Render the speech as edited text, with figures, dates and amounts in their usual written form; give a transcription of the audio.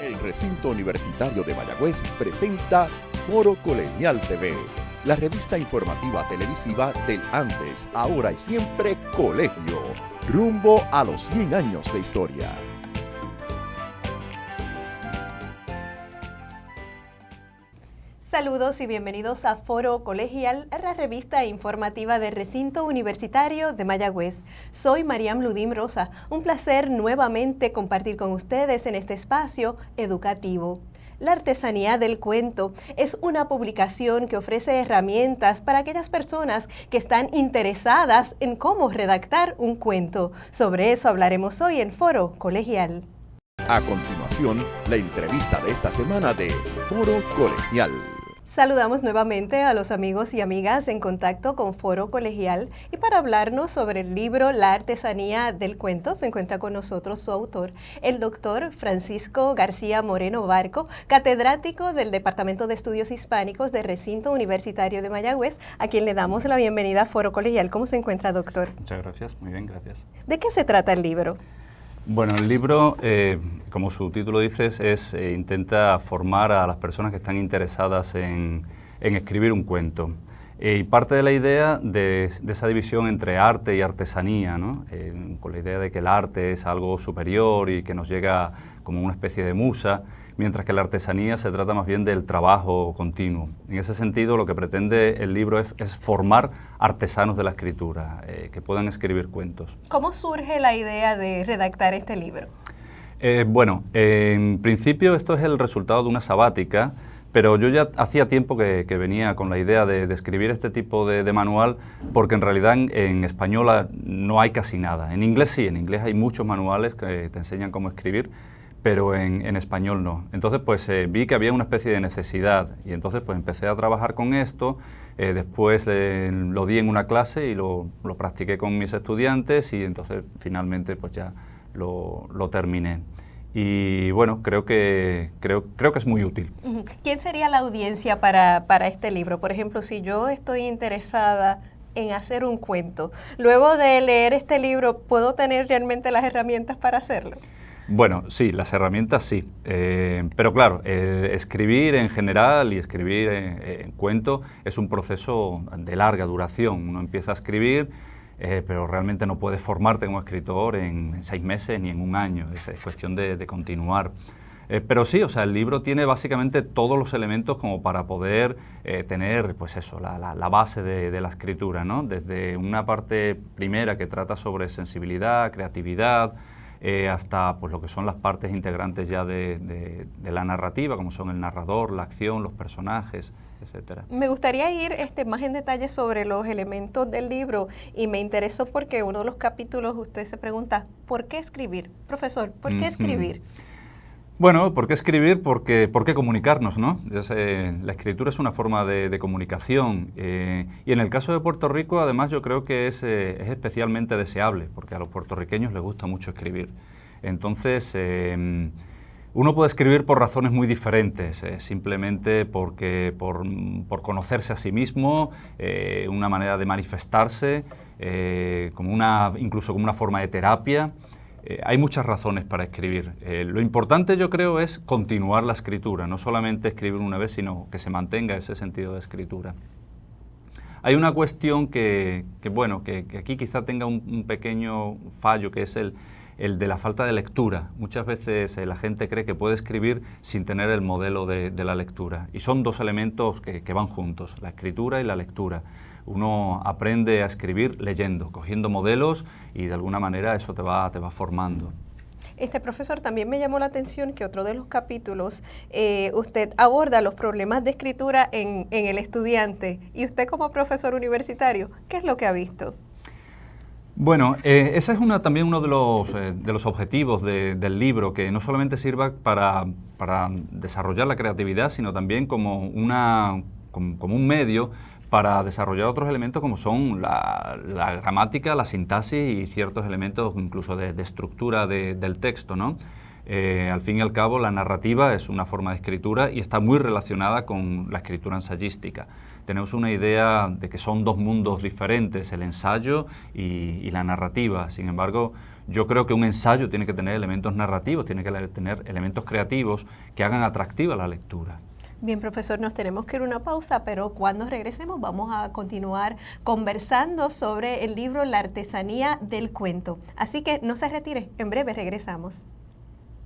El Recinto Universitario de Mayagüez presenta Foro Colegial TV, la revista informativa televisiva del antes, ahora y siempre colegio, rumbo a los 100 años de historia. Saludos y bienvenidos a Foro Colegial, la revista informativa del Recinto Universitario de Mayagüez. Soy Mariam Ludim Rosa. Un placer nuevamente compartir con ustedes en este espacio educativo. La artesanía del cuento es una publicación que ofrece herramientas para aquellas personas que están interesadas en cómo redactar un cuento. Sobre eso hablaremos hoy en Foro Colegial. A continuación, la entrevista de esta semana de Foro Colegial. Saludamos nuevamente a los amigos y amigas en contacto con Foro Colegial y para hablarnos sobre el libro La artesanía del cuento se encuentra con nosotros su autor, el doctor Francisco García Moreno Barco, catedrático del Departamento de Estudios Hispánicos del Recinto Universitario de Mayagüez, a quien le damos la bienvenida a Foro Colegial. ¿Cómo se encuentra, doctor? Muchas gracias, muy bien, gracias. ¿De qué se trata el libro? Bueno, el libro, como su título dice, intenta formar a las personas que están interesadas en escribir un cuento. Y parte de la idea de esa división entre arte y artesanía, ¿no? Con la idea de que el arte es algo superior y que nos llega como una especie de musa, mientras que la artesanía se trata más bien del trabajo continuo. En ese sentido, lo que pretende el libro es formar artesanos de la escritura, que puedan escribir cuentos. ¿Cómo surge la idea de redactar este libro? Bueno, en principio esto es el resultado de una sabática, pero yo ya hacía tiempo que venía con la idea de escribir este tipo de manual, porque en realidad en español no hay casi nada. En inglés sí, en inglés hay muchos manuales que te enseñan cómo escribir, pero en español no. Entonces pues vi que había una especie de necesidad y entonces pues empecé a trabajar con esto, después lo di en una clase y lo practiqué con mis estudiantes y entonces finalmente pues ya lo terminé. Y bueno, creo que es muy útil. ¿Quién sería la audiencia para este libro? Por ejemplo, si yo estoy interesada en hacer un cuento, luego de leer este libro, ¿puedo tener realmente las herramientas para hacerlo? Bueno, sí, las herramientas sí, pero claro, escribir en general y escribir en cuento es un proceso de larga duración. Uno empieza a escribir, pero realmente no puedes formarte como escritor en 6 meses ni en un año, es cuestión de continuar. Pero sí, o sea, el libro tiene básicamente todos los elementos como para poder tener, pues eso, la base de la escritura, ¿no? Desde una parte primera que trata sobre sensibilidad, creatividad, hasta pues lo que son las partes integrantes ya de la narrativa, como son el narrador, la acción, los personajes, etcétera. Me gustaría ir más en detalle sobre los elementos del libro y me interesó porque uno de los capítulos usted se pregunta, ¿por qué escribir? Profesor, ¿por qué escribir? Bueno, ¿por qué escribir? ¿Por qué comunicarnos, no? La escritura es una forma de comunicación y en el caso de Puerto Rico, además, yo creo que es especialmente deseable, porque a los puertorriqueños les gusta mucho escribir. Entonces, uno puede escribir por razones muy diferentes, simplemente por conocerse a sí mismo, una manera de manifestarse, incluso como una forma de terapia. Hay muchas razones para escribir. Lo importante, yo creo, es continuar la escritura, no solamente escribir una vez, sino que se mantenga ese sentido de escritura. Hay una cuestión que aquí quizá tenga un pequeño fallo, que es el de la falta de lectura. Muchas veces la gente cree que puede escribir sin tener el modelo de la lectura. Y son dos elementos que van juntos, la escritura y la lectura. Uno aprende a escribir leyendo, cogiendo modelos y de alguna manera eso te va formando. Profesor, también me llamó la atención que otro de los capítulos usted aborda los problemas de escritura en el estudiante. Y usted como profesor universitario, ¿qué es lo que ha visto? Bueno, ese es también uno de los objetivos del libro, que no solamente sirva para desarrollar la creatividad, sino también como un medio para desarrollar otros elementos como son la gramática, la sintaxis y ciertos elementos incluso de estructura del texto, ¿no? Al fin y al cabo, la narrativa es una forma de escritura y está muy relacionada con la escritura ensayística. Tenemos una idea de que son dos mundos diferentes, el ensayo y la narrativa. Sin embargo, Yo creo que un ensayo tiene que tener elementos narrativos, tiene que tener elementos creativos que hagan atractiva la lectura. Bien, profesor, nos tenemos que ir a una pausa, pero cuando regresemos vamos a continuar conversando sobre el libro La artesanía del cuento. Así que no se retire, en breve regresamos.